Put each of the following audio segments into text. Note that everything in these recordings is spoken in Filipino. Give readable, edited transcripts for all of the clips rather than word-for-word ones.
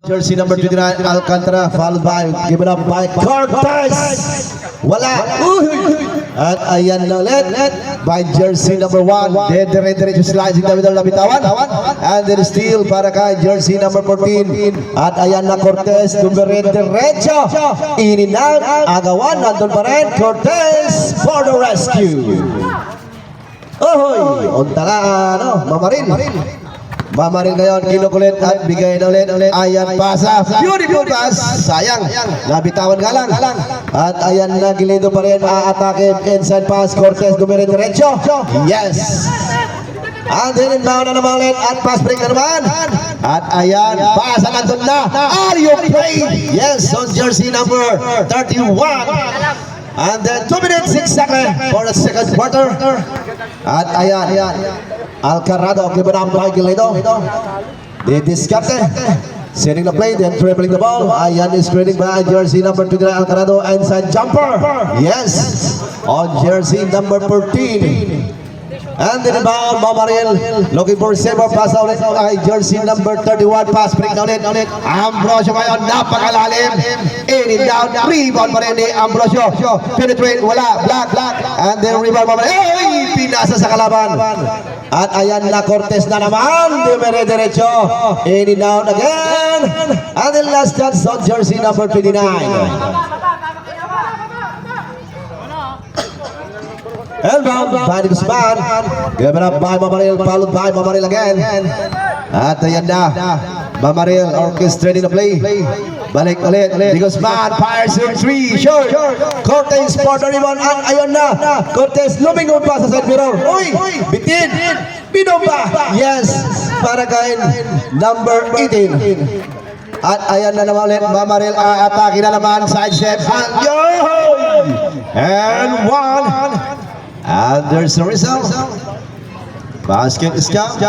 Jersey number 29, Alcantara, followed by, given up by Cortez. Wala. At ayan na ulit by jersey number 1. Dire-diretso slicing na middle na bitawan. And then steal para kay jersey number 14. At ayan na Cortez, dire-diretso. In and out, agawan, nandun pa rin. Cortez for the rescue. Ohoy, unta ka, Mamarin. Mamarin ngayon, kinukulit at bigay na ulit. Ayan, pasa. Beautiful pass. Sayang. Nabitawan nga lang. At ayan na, gilido pa rin. Aatake, inside pass. Cortez, dumirin diretso. Yes. And then inbound na naman ulit. At pass break na naman. At ayan, pasa nandun na. Are you playing? Yes, on jersey number 31. And then 2 minutes exactly for the second quarter. At ayan, Alcarado, given up by Gilido. They discussed it. Setting the play, then dribbling the ball. Ayan is screening by jersey number 29, Alcarado. Inside jumper. Yes. On jersey number 14. And then inbound, Mamaril looking for saver pass ulit ay jersey number 31, pass break na ulit. Ambrosio ngayon, napakalalim. In and down, rebound pa rin ni Ambrosio. Penetrate, wala, black. And then rebound Mamaril. Ay, pinasa sa kalaban. At ayan na Cortez na naman. Dire-diretso. In and down again. And then last chance on jersey number 29. Elbow by Guzman, given up by Mamaril, followed by Mamaril again. At ayan na, Mamaril orchestrating the play. Balik ulit, Guzman fires in 3, sure. Cortez for the rebound, at ayan na, Cortez lumingon pa sa side mirror. Uy, bitin, binomba. Yes, para kay number 18. At ayan na naman ulit, Mamaril atake na naman, side step. And one. And there's the result. Basket is count.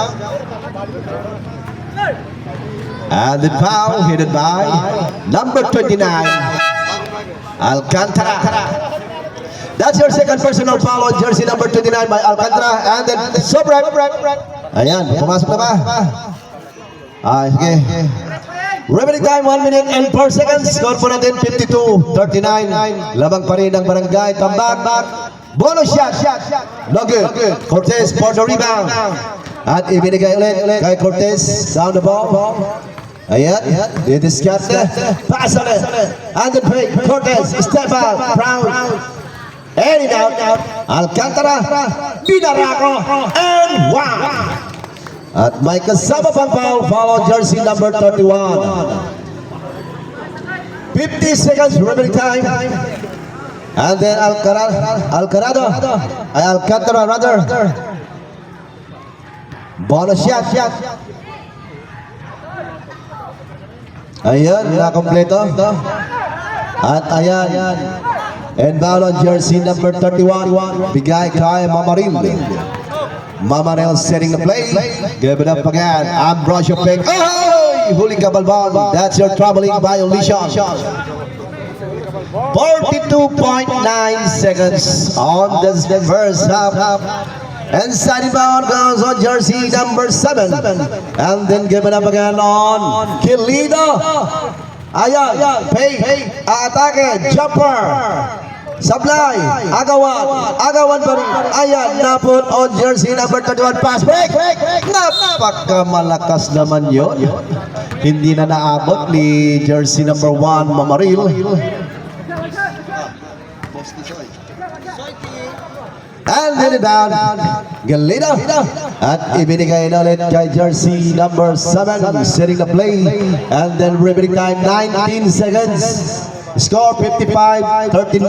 And the foul headed by number 29, Alcantara. That's your second personal foul on jersey number 29 by Alcantara. And then Sobrak. Ayan, pumasok na ba? Sige. Remaining time 1 minute and 4 seconds. Score po natin 52-39. Labang pa rin ang barangay. Tambak. Bonus shot. No good. Cortez for the rebound. At ibinigay ulit kay Cortez. Down the ball. Ayan. Didiscard na. Pass ulit. And then break. Cortez. Step out. Brown. And out. Alcantara. Binarako. And one. At may kasama pang foul. Follow jersey number 31. 50 seconds remaining time. And then Alcarado. Alcantara rather. Bonus shot. Ayan, nakompleto. At ayan. Inbound on jersey number 31. Bigay kay Mamaril. Mamaril setting the play. Give it up again. Ambrosio pick. Oh! Huling kabalban. That's your troubling violation. 42.9 seconds on this first half. And side inbound goes on jersey number 7. And then given up again on Gilido. Ayan, pay, atake, jumper, supply, agawan pa rin. Ayan, naput on jersey number 31, pass break. Napakamalakas naman yun. Hindi na naabot ni jersey number 1, Mamaril. And then down, Galido. At ibinigay na ulit kay jersey number 7, setting the play. And then remaining time 19 seconds. Score 55-39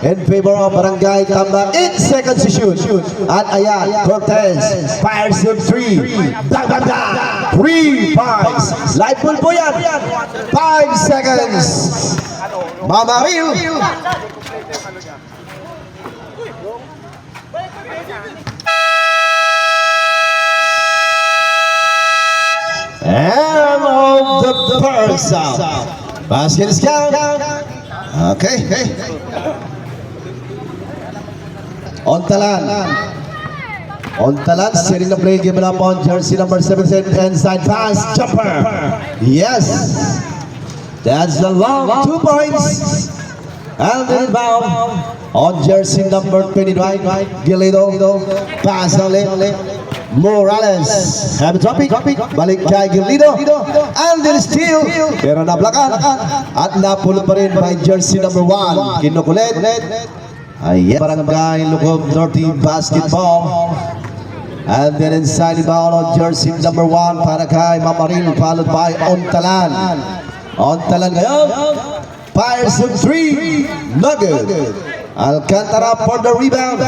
in favor of Barangay Tambak. 8 seconds to shoot. At ayan, Cortez fires in 3. Bang. 3 5. Live pool po yan. 5 seconds. Mamaril. And of the first out. Basket is count. Okay. On talan. On talan, setting the play, given up on jersey number 17, inside pass, jumper. Yes. That's the long 2 points. And then inbound on jersey number 29, Gilido. Pass ulit. Morales. Have a drop it. Balik kay Gilido. And then steal. Pero nablakan. At napulot pa rin by jersey number 1. Kinukulit. Ayan. Barangay Lukob Dirty Basketball. And then inside the ball on jersey number 1 para kay Mamaril, followed by Ontalan. Ontalan ngayon. Fires of 3. No good. Alcantara for the rebound.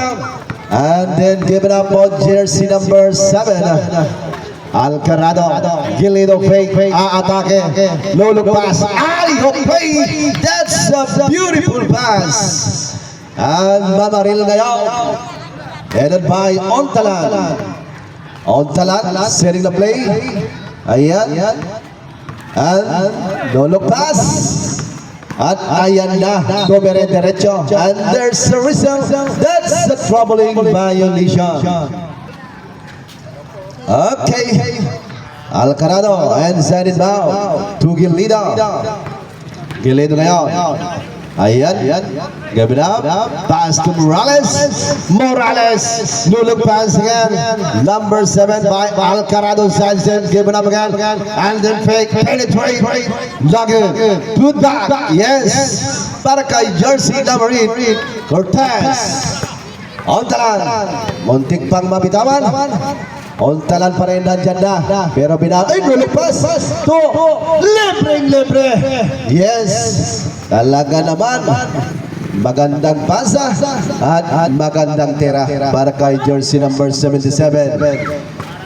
And then give it up on jersey number 7. Alcarado. Gilido fake. Atake. Low look pass. Play. That's a beautiful pass. And Mamaril ngayon. Headed by Ontalan. Ontalan setting the play. Ayan. And no look pass. At ayan na. Gomere derecho. And there's a result. That's a troubling violation. Okay. Alcarado and send it now to Gilido. Gilido ngayon. Ayan. Give it up. Pass to Morales. No look pass again. Number 7 by Alcarado Sanchez. Give it up again. And then fake. Penetrate. Login. Good back. Yes. Para kay jersey number 8. Cortez. Ontalan. Muntik pang mabitawan. Ontalan pa rin nandyan na. Pero binabay. No look pass. Libre. Yes. Talaga naman. Magandang pasa at magandang tira para kay jersey number 77.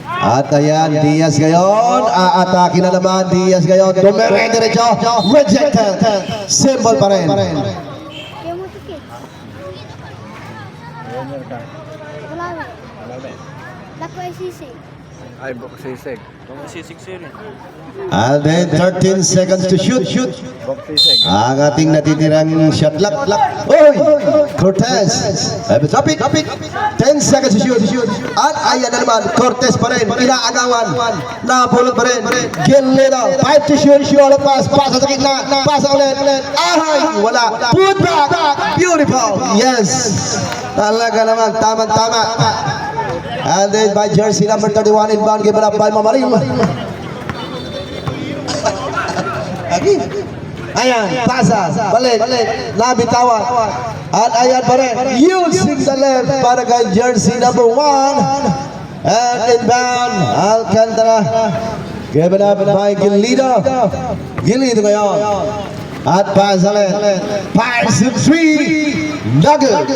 At ayan, Diaz ngayon. Aatake na naman, Diaz ngayon. Dumere diretso. Rejected. Symbol pa rin. Ay, boksisig. And then 13 seconds to shoot. Boksisig. Ang ating natitirang shot clock. Cortez. Drop it. 10 seconds to shoot. At ayan na naman, Cortez pa rin. Inaagawan. Napulot pa rin. Gilido. 5 to shoot. Pass sa gitna. Pass ulit. Ahay. Wala. Put back. Beautiful. Yes. Talaga naman. Tama. And then by jersey number 31 inbound, given up by Mamaril. Ayan, pasa, balik, nabitawan. At ayan pa rin, using the left para kay jersey number 1. And inbound, Alcantara. Given up by Gilido. Gilido ngayon. At pasa ulit. Fires of 3. Nugget.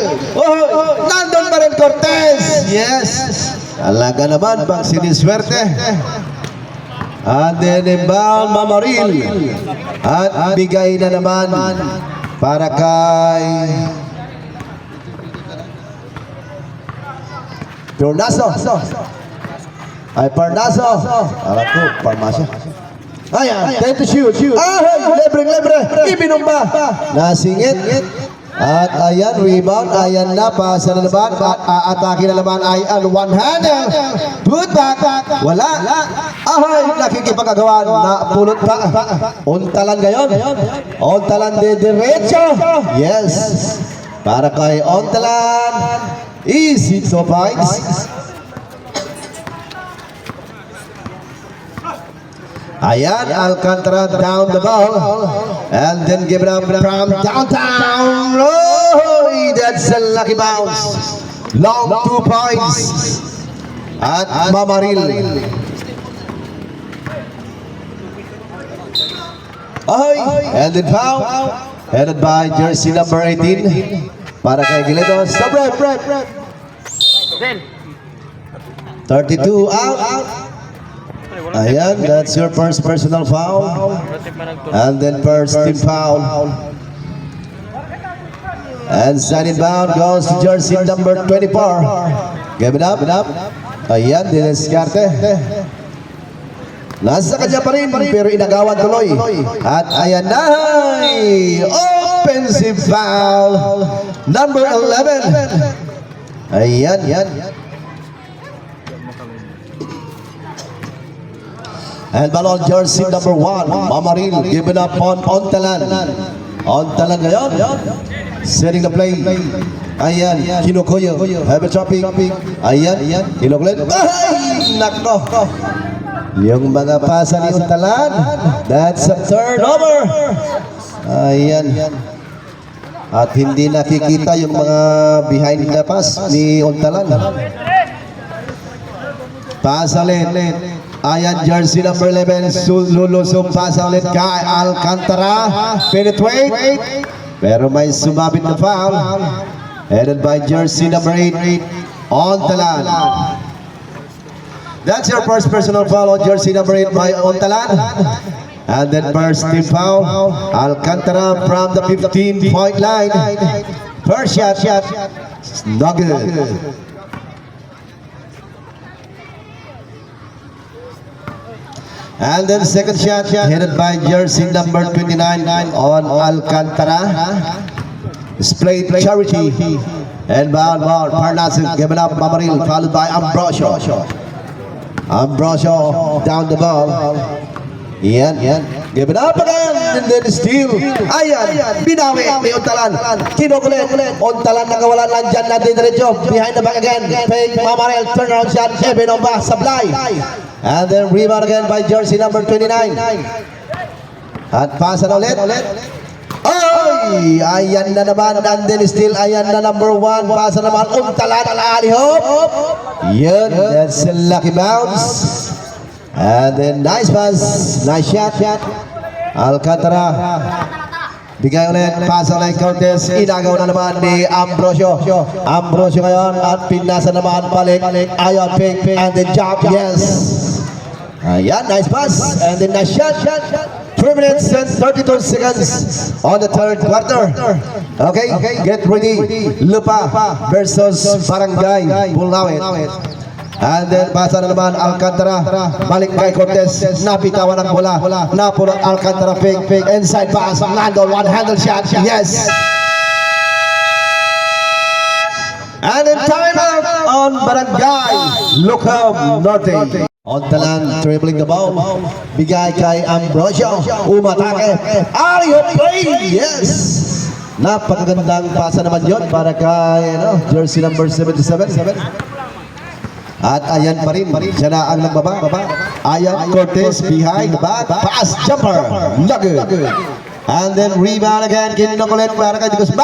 Nandun pa rin Cortez. Yes. Talaga naman pang siniswerte. And then inbound Mamaril. At bigay na naman para kay Parnaso. Alam ko, Parmasya. Ayan, time to shoot. Libre. Ibinumba. Nasingit. At ayan, rebound. Ayan na, pasa na naman. At aatake na naman ay one-hander. Good back. Wala. Ahay, nakikipagagawan. Napulot pa. Ontalan ngayon. Ontalan de derecho. Yes. Para kay Ontalan. Easy 2 points. Ayan, Alcantara down the ball. And then give it up from downtown. Oh, that's a lucky bounce. Long 2 points. At Mamaril. And then foul. Headed by jersey number 18. Para kay Gilido. Stop rep. 32 out. Ayan, that's your first personal foul. And then first team foul. And side inbound goes to jersey number 24. Give it up. Ayan, diniskarte. Nasa kanya pa rin, pero inagawan tuloy. At ayan na, offensive foul. Number 11. Ayan. And ball on jersey number 1, Mamaril, given up on Ontalan. Ontalan ngayon. Setting the play. Ayan, Kinukuyo. Have a chopping. Ayan, Kinukulit. Ay, nako. Yung mga pasa ni Ontalan. That's a turnover. Ayan. At hindi nakikita yung mga behind the pass ni Ontalan. Pasa ulit. Ayan, jersey number 11, lulusong pasa ulit kay Alcantara. Penetrate. Pero may sumabit na foul. Headed by jersey number 8, Ontalan. That's your first personal foul on jersey number 8 by Ontalan. And then first team foul, Alcantara from the 15-point line. First shot, not good. And then second shot, headed by jersey number 29 on Alcantara. Displayed Charity. And ball, Parnassen given up, Mamaril, followed by Ambrosio. Ambrosio down the ball. Yan. Give it up again. And then steal. Ayan. Binawi ni Ontalan. Kinukulit. Ontalan nakawala lang dyan. Nandun diretso. Behind the back again. Fake Mamarel. Turnaround shot. Ebenomba. Sablay. And then rebound again by jersey number 29. At pasa na ulit. Ay! Ayan na naman. And then steal. Ayan na number 1. Pasa naman. Ontalan. Alihop. Yun. That's a lucky bounce. And then nice pass, nice shot. Alcantara. Bigay ulit, pasa ulit Cortez. Inagaw na naman ni Ambrosio. Ambrosio ngayon at pinasa naman balik. Ayan, pick, and then jump, yes. Ayan, nice pass. And then nice shot. 3 minutes and 32 seconds on the third quarter. Okay, get ready. Lupa versus Barangay Bulawit. And then pasa na naman Alcantara. Balik kay Cortez. Napitawan ang bola. Napulot Alcantara. Fake. Inside pass. Lando. One-handed shot. Yes. And then timeout on Barangay Lucam Norte. Ontalan dribbling the ball. Bigay kay Ambrosio. Umatake. Alley-oop play. Yes. Napakagandang pasa naman yon para kay jersey number 77. At ayan pa rin, siya na ang nagbaba. Ayan, Cortez behind the back, pass, jumper, not good. And then rebound again, kinukulit para kay Guzman.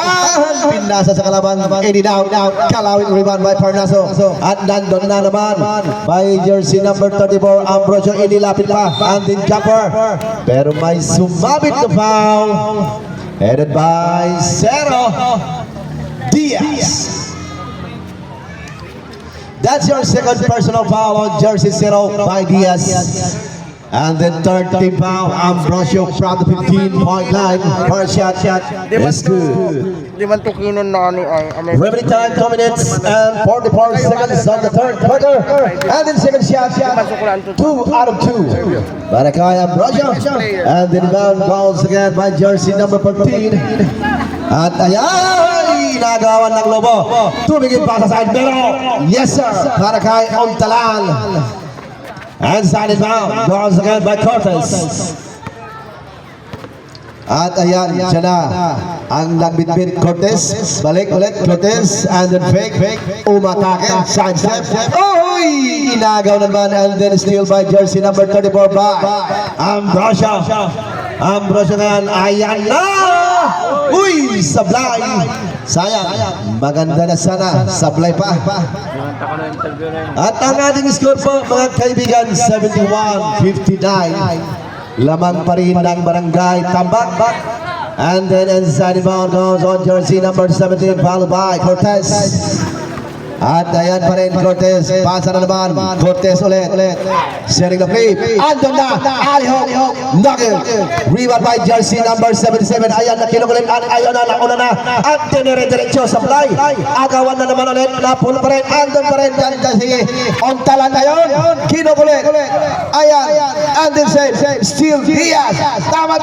Pinasa sa kalaban, in and out, kalawin rebound by Parnaso. At nandun na naman, by jersey number 34, Ambrosio, inilapit pa, and then jumper. Pero may sumabit na foul, headed by Cero Diaz. That's your second personal foul on jersey 0 by Diaz. And then third team foul, Ambrosio from the 15-point line. First shot is good. Di man tukinon na ni ay Remedy time 2 minutes and 44 seconds on the third quarter. And then second shot, 2 out of 2. Para kay Ambrosio. And then rebound balls again by jersey number 14. At ayan, nagawan ng Lobo. Tumigil pa sa side, pero yes sir, para kay Ontalan. And side inbound, goes again by Cortez. At ayan, siya na ang nagbitbit Cortez. Balik ulit, Cortez, and then fake, umatake, side step. Oy! Inagaw naman, and then steal by jersey number 34 by Ambrosio. Ambrosio ngayon, ayan na! Uy! Sablay! Sayang, maganda na sana, sablay pa. At ang ating score po, mga kaibigan, 71-59. Lamang pa rin ng Barangay Tambak. And then inside the ball goes on jersey number 17, followed by Cortez. At ayan pa rin Cortez, pasa na naman, Cortez ulit, sharing the play, andun na, Alihop, nugget, rebound by jersey number 77, ayan na kinukulit, ayan na, nauna na, at dinire-diretso sa fly, agawan na naman ulit, napul pa rin, andun pa rin, sige, Ontalan na yun, kinukulit, ayan, and then save, steal, Diaz, tama,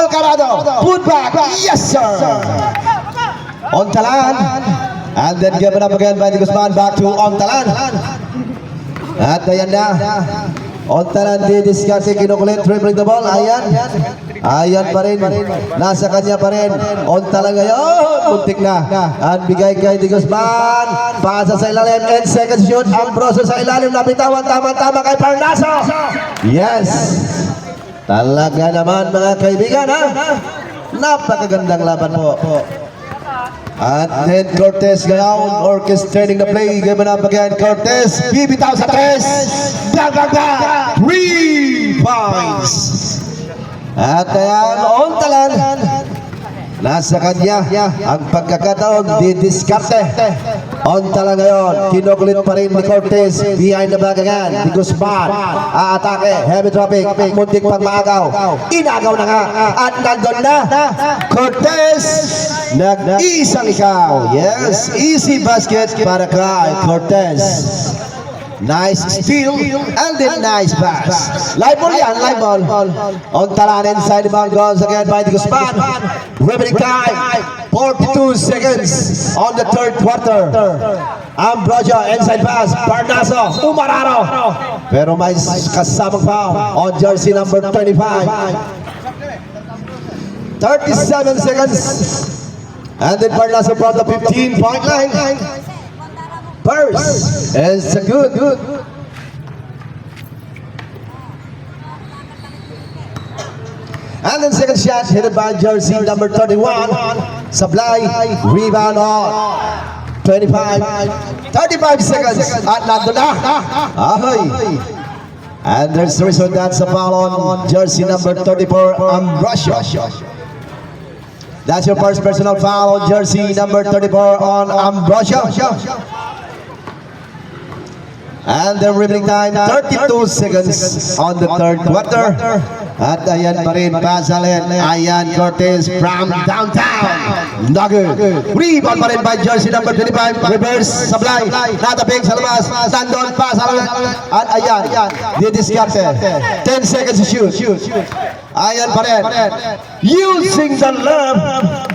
Alcarado, put back, yes sir, Ontalan. And then given up again by the Guzman, back to Ontalan. At ayan na, On talan, didiskarte, kinukulit, dribbling the ball. Ayan. Ayan pa rin. Nasa kanya pa rin. On talan ngayon. Puntik na. At bigay kay Di Guzman. Pasa sa ilalim. And second shoot. Ambrosio sa ilalim. Napitawan. Tama-tama kay Parnaso. Yes. Talaga naman mga kaibigan ha. Napakagandang laban po. At then Cortez ngayon orchestrating the play. Given up again. Cortez. Bibitaw sa tres. Bang, bang, bang. 3 points. At ayan, on talan. Nasa kanya ang pagkakataon, didiskarte. On talan ngayon, kinukulit pa rin ni Cortez. Behind the back again, Di Guzman. Aatake, heavy traffic, muntik pang maagaw. Inagaw na nga, at nandun na. Cortez, nag-isang ikaw. Yes, easy basket para kay Cortez. Nice steal and then nice pass. Live ball yan, live ball. On talan inside the ball goes again by Di Guzman. Riveting time. 42 seconds on the third quarter. Ambrosio inside pass. Parnaso, Umararo. Pero may kasamang foul on jersey number 25. 37 seconds. And then Parnaso from the 15-point line. First, it's a good. And then second shot, hit by jersey number 31. Sablay, rebound on. 25, 35 seconds. At nandun na. Ahoy. And there's the result. That's a foul on jersey number 34, Ambrosio. That's your first personal foul on jersey number 34 on Ambrosio. And the remaining time, 32 seconds on the third quarter. At ayan pa rin, Pasalet. Ayan, Cortez from downtown. Nugget. Rebound pa rin by jersey number 25. Reverse, Sablay. Nataping sa labas. Nandun, Pasalet. At ayan, didiskarte. 10 seconds to shoot. Ayan pa rin. Using the love.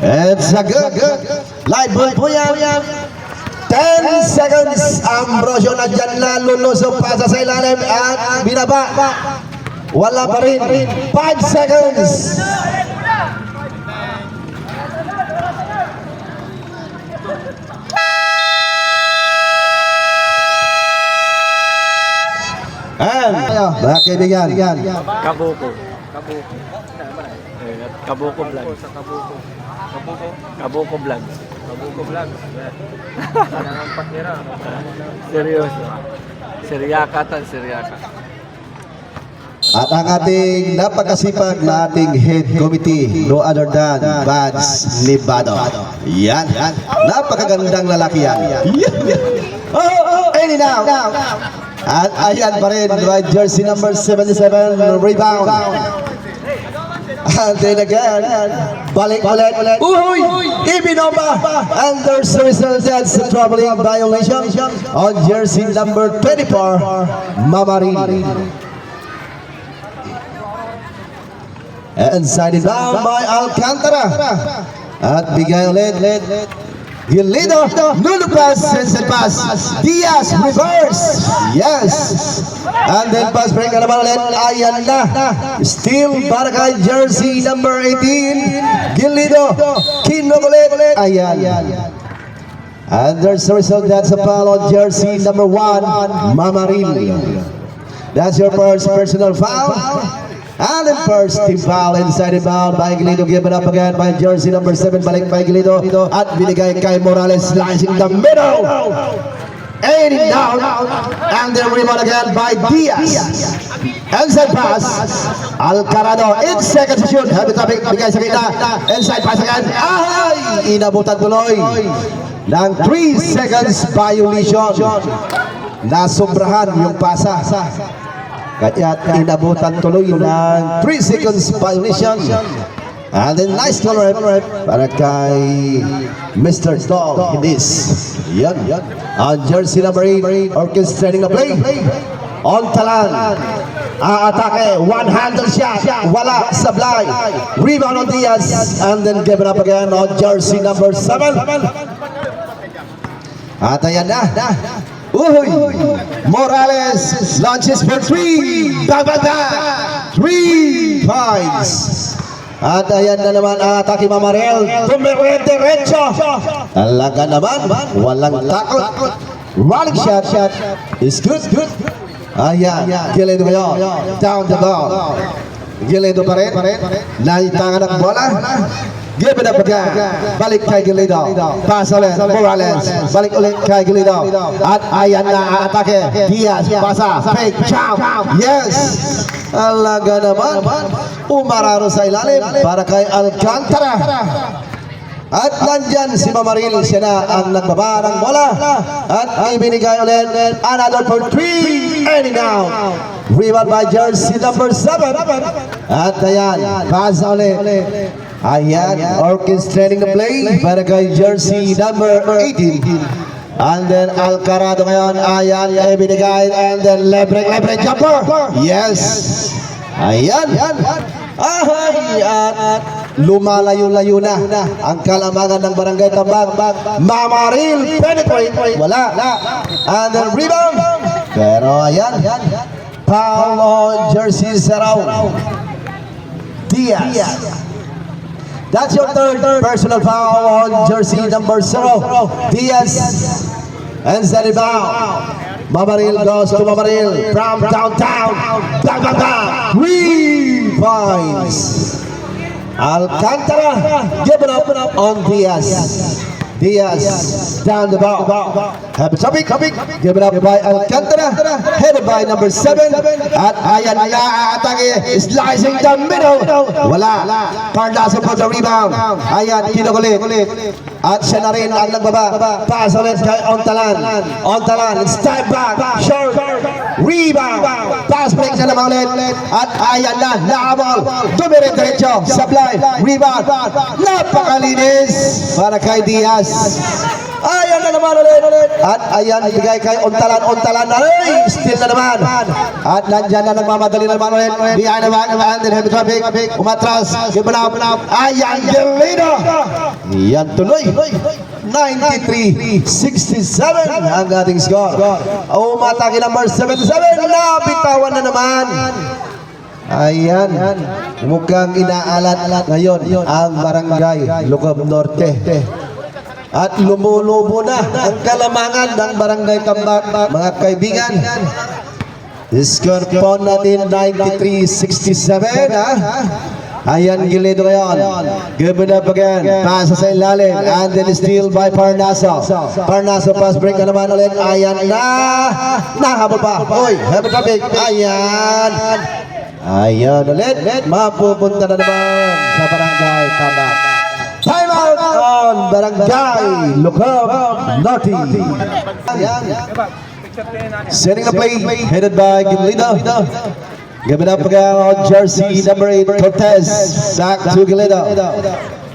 It's a good. Live ball po yan. 10 seconds. Ambrosio na dyan na lulusog, pasa sa ilalim at binaba. Wala pa rin. 5 seconds. And mga kaibigan, Kabuko. Kabuko vlog. Kabuko vlog. Seryoso. Seryaka. at ang ating napakasipag na ating head committee, no other than Vance Libado. Yan. Napakagandang lalaki yan. And now. At ayan pa rin, right jersey number 77, rebound. And then again, balik ulit. Uy! Ibinoma! And there's the result. That's a troubling violation on jersey number 24, Mamarin. And sided down by Alcantara. At bigay ulit. Gilido, Nuno pass, sensed pass. Diaz, reverse. Yes. And then pass break na naman ulit. Ayan na. Still para kay jersey number 18. Gilido, kinukulit. Ayan. And there's the result. That's a foul on jersey number 1, Mamarin. That's your first personal foul. And then first team foul inside the bound by Gilido, given up again by jersey number 7, balik by Gilido at binigay kay Morales, slicing the middle, aiming down, and then rebound again by Diaz. Inside pass, Alcarado in second to shoot, heavy topic, bigay sa kita, inside pass again, ay, inabutan tuloy ng 3 seconds violation. Nasobrahan yung pasa. Kaya inabutan tuloy ng 3 seconds violation. And then nice color para kay Mr. Dog Hidis. Yan. On jersey number 8, orchestrating the play. On talan. Aatake, one-handle shot. Wala, Sablay. Rebound on Diaz. And then given up again on jersey number 7. At ayan na. Uy! Morales launches for 3. Babada! 3 points. At ayan na naman ang atake Mamarel. Tumire-diretso. Talaga naman. Walang takot. Rolling shot is good. Ayan. Giledo kayo. Down the ball. Giledo pa rin. Naitangan ang bola. Give it up again. Balik kay Giledo. Pass ulit. Morales. Balik ulit kay Giledo. At ayan na ang atake. Diaz. Pasa. Fake. Chow. Yes. Alaga naman. Umararo sa ilalim para kay Alcantara. At nandyan si Mamaril, siya na ang nagbaba ng bola. At ibinigay ulit, another for 3, and now, rebound by jersey number 7. At ayan, pass ulit. Ayan, orchestrating the play para kay jersey number 18. And then Alcarado ngayon, ayan, ibinigay, and then Lebre jumper. Yes. Ayan. At lumalayo-layo na ang kalamangan ng Barangay Tambak. Mamaril penetrate. Wala. And then rebound. Pero ayan. Foul on jersey Sarao. Diaz. That's your third personal foul on jersey number 0. Diaz. And set it down. Mamaril goes to Mamaril from downtown. Bang. 3 points. Alcantara given up on Diaz. Diaz down the ball. Happy topic. Given up by Alcantara. Headed by number 7. At ayan na atake. Slicing the middle. Wala. Cardazo for the rebound. Ayan, kinukulit. At siya na rin ang nagbaba. Pass ulit kay Ontalan. Step back. Short. Rebound. Pass break na naman ulit. At ayan na. Nakabol. Dumire-diretso. Supply. Rebound. Napakalinis. Para kay Diaz. Ayan na naman ulit. At ayan, ibigay kay Ontalan. Ay, still na naman. At nandyan na nagmamadali na naman ulit. Behind the back. And then heavy traffic. Umatras. Give it up. Ayan, Gelino. Yan tuloy. 93-67 ang ating score. Umatake number 77. Nabitawan na naman. Ayan. Mukhang inaalat ngayon ang Barangay Lugob Norte. At lumulubo na ang kalamangan ng Barangay Tambak, mga kaibigan. Score po natin 93-67. Ayan, Giledo ngayon. Give it up again. Pasa sa ilalim. And then steal by Parnaso. Parnaso pass break na naman ulit. Ayan na. Nahabol pa. Uy, heavy traffic. Ayan ulit. Mapupunta na naman sa Barangay Tambak. Time out on Barangay Lugob Norte. Setting the play. Headed by Giledo. Give it up again on jersey number 8, Cortez. Back to Giledo.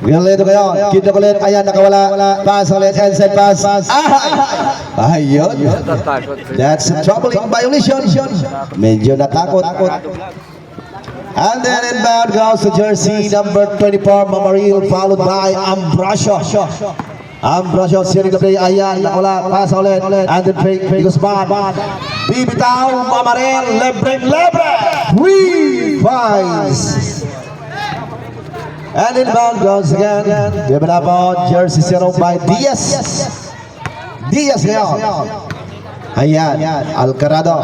Giledo ngayon. Kid ulit. Ayan, nakawala. Pass ulit. Inside pass. Ayun. That's a troubling violation. Medyo natakot. And then inbound goes to jersey number 24, Mamaril, followed by Ambrosio. Ambrosio setting the play. Ayan, nakawala. Pass ulit. And then fake Guzman. Bibitaw, Mamaril, Lebre. 3 points. And inbound goes again. Give it up on jersey 0 by Diaz. Diaz ngayon. Ayan, Alcarado.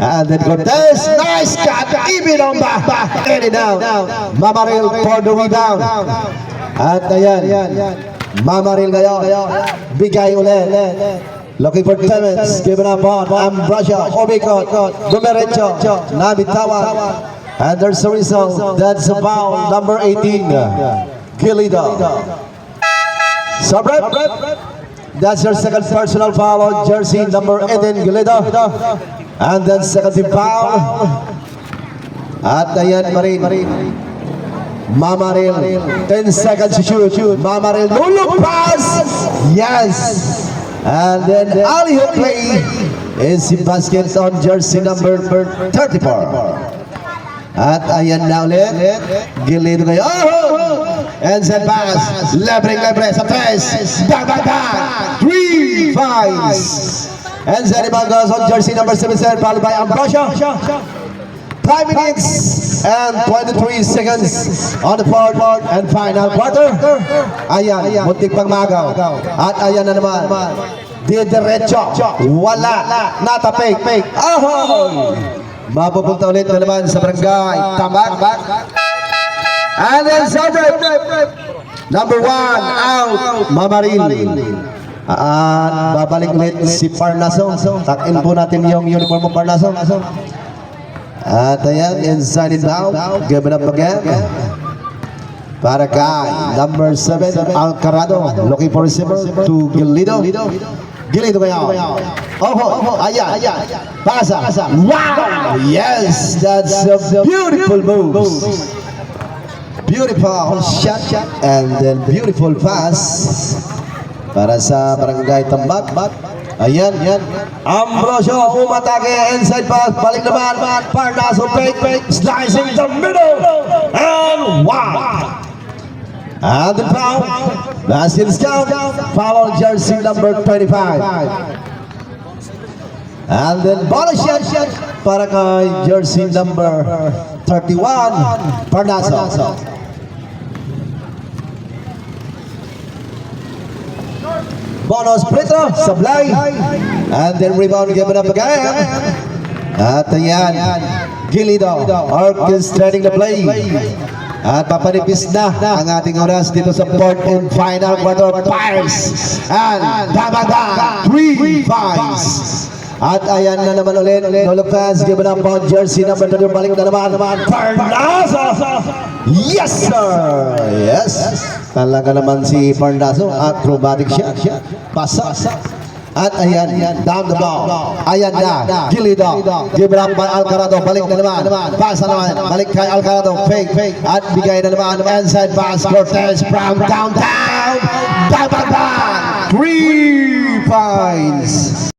And then Cortez, nice cut, Ibinonba. And it down. Mamaril for the rebound. At ayan, Mamaril ngayon. Bigay ulit. Looking for Clemens, given up on Ambrosio, Omicron, Dumerecho, Nabitawan, and there's a result. That's a foul, number 18, Giledo. Sabrep, that's your second personal foul on jersey number 18, Giledo. And then second team foul. At ayan, Marin. Mamaril, 10 seconds to shoot. Mamaril, no pass. Yes. And then alley-oop play is the basket on jersey number 34. At ayan na ulit. Giledo kayo. And then pass. Lebre sa press. Bang. 3 points. And Zany Mangas on jersey number 77, followed by Ambrosio. 5 minutes and 23 seconds on the fourth and final quarter. Ayan, muntik pang magaw. At ayan na naman, diretso, wala, natapik. Ahoy! Mapupunta ulit na naman sa barangay Tambak. And then celebrate. Number 1 out, Mamaril. At babalik ulit si Parnaso. Takin po natin yung uniform ng Parnaso. At ayan, inside it now. Give it up again. Para kay number 7, Alcarado. Looking for receiver to Gilido. Gilido kayo. Oh, ayan. Pasa. Wow! Yes, that's a beautiful move. Beautiful shot and then beautiful pass para sa barangay Tambak. Ayan. Ambrosio umatake inside pass. Balik naman. Parnaso fake. Slicing the middle. And wow! And the foul. Basket is down. Foul on jersey number 25. And then ball shot para kay jersey number 31. Parnaso. Bonus Prito, Sablay. And then rebound given up again. At ayan, Gilido orchestrating the play. At papanipis na ang ating oras dito sa fourth and final quarter. Fires and Dabaga 3 fires. At ayan na naman ulit, Lolo fans, given up on jersey number 2, balik na naman, Parnaso! Yes, sir! Yes! Talaga naman si Parnaso, acrobatic shot, pasa. At ayan, down the ball. Ayan na, Gilido, given up by Alcarado, balik na naman, pasa naman, balik kay Alcarado, fake, at bigay na naman, inside pass, Cortez from downtown, 3 points!